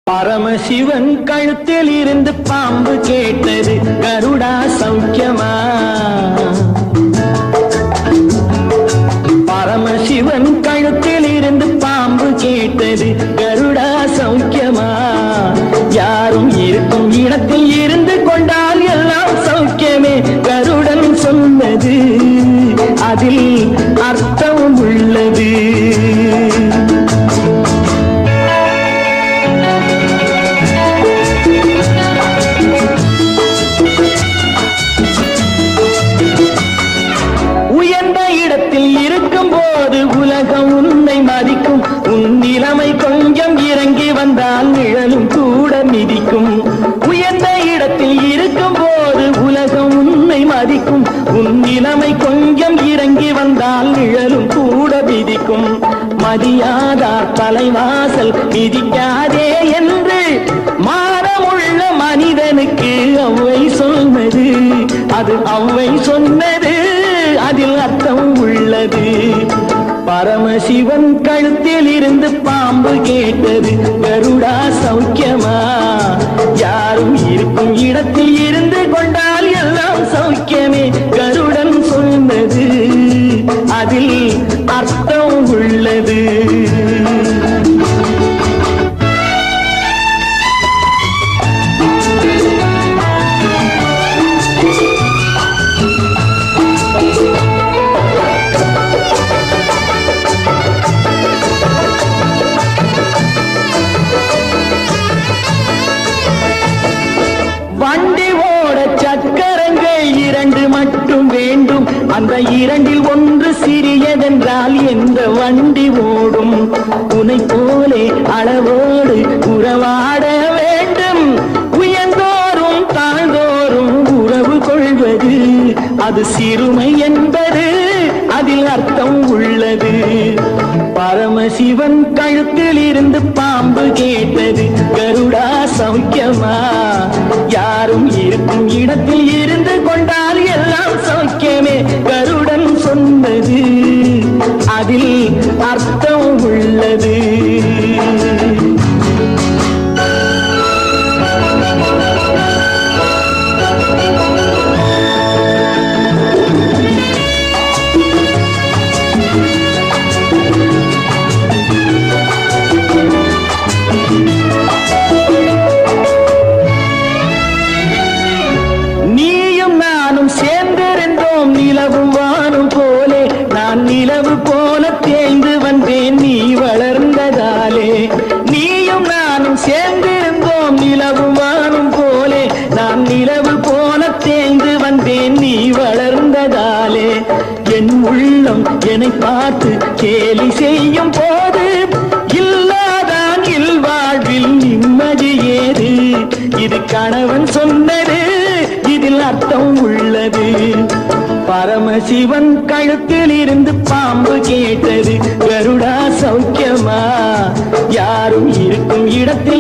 பரமசிவன் கழுத்தில் இருந்து பாம்பு கேட்டது, கருடா சௌக்கியமா? பரமசிவன் கழுத்தில் இருந்து பாம்பு கேட்டது, கருடா சௌக்கியமா? யாரும் இருக்கும் இடத்தில் இருந்து கொண்டால் எல்லாம் சௌக்கியமே, கருடன் சொன்னது அதில் அர்த்தம் உள்ளது. இருக்கும் போது உலகம் உன்னை மதிக்கும், உன் நிலைமை கொஞ்சம் இறங்கி வந்தால் நிழலும் கூட மிதிக்கும். உயர்ந்த இடத்தில் இருக்கும் போது உலகம் உன்னை மதிக்கும், உன் நிலைமை கொஞ்சம் இறங்கி வந்தால் நிழலும் கூட மிதிக்கும். மதியாதார் தலைவாசல் மிதிக்காதே என்று மானமுள்ள மனிதனுக்கு அவ்வை சொன்னது, அது அவ்வை சொன்னது அதில் அர்த்தம் உள்ளது. பரமசிவன் கழுத்தில் இருந்து பாம்பு கேட்டது, கருடா சௌக்கியமா? யாரும் இருக்கும் இடத்தில் இருந்து கொண்டால் எல்லாம் சௌக்கியமே, கருடன் சொன்னது அதில் அர்த்தம் உள்ளது. வண்டி ஓட சக்கரங்கள் இரண்டு மட்டும் வேண்டும், அந்த இரண்டில் ஒன்று சிறியதென்றால் எந்த வண்டி ஓடும்? உன்னை போலே அளவோடு உறவாட வேண்டும், உயர்ந்தோறும் தாழ்ந்தோறும் உறவு கொள்வது அது சிறுமை என்பது அதில் அர்த்தம் உள்ளது. பரமசிவன் கழுத்தில் இருந்து பாம்பு கேட்டது, கருடா சௌக்கியமா? யாரும் இருக்கும் இடத்தில் இருந்து கொண்டால் எல்லாம் சௌக்கியமே, கருடன் சொன்னது அதில் அர்த்தம் உள்ளது. நிலவும் வானும் போலே நான் நிலவு போல தேய்ந்து வந்தேன் நீ வளர்ந்ததாலே. நீயும் நானும் சேர்ந்திருந்தோம் நிலவும் வானும் போலே, நான் நிலவு போல தேய்ந்து வந்தேன் நீ வளர்ந்ததாலே. என் உள்ளம் என்னை பார்த்து கேலி செய்யும் போது இல்லாதான் இல்வாழ்வில் நிம்மதி ஏது? இது கணவன் சொன்னது, இதில் அர்த்தம் உள்ளது. பரமசிவன் கழுத்தில் இருந்து பாம்பு கேட்டது, கருடா சௌக்கியமா? யாரும் இருக்கும் இடத்தில்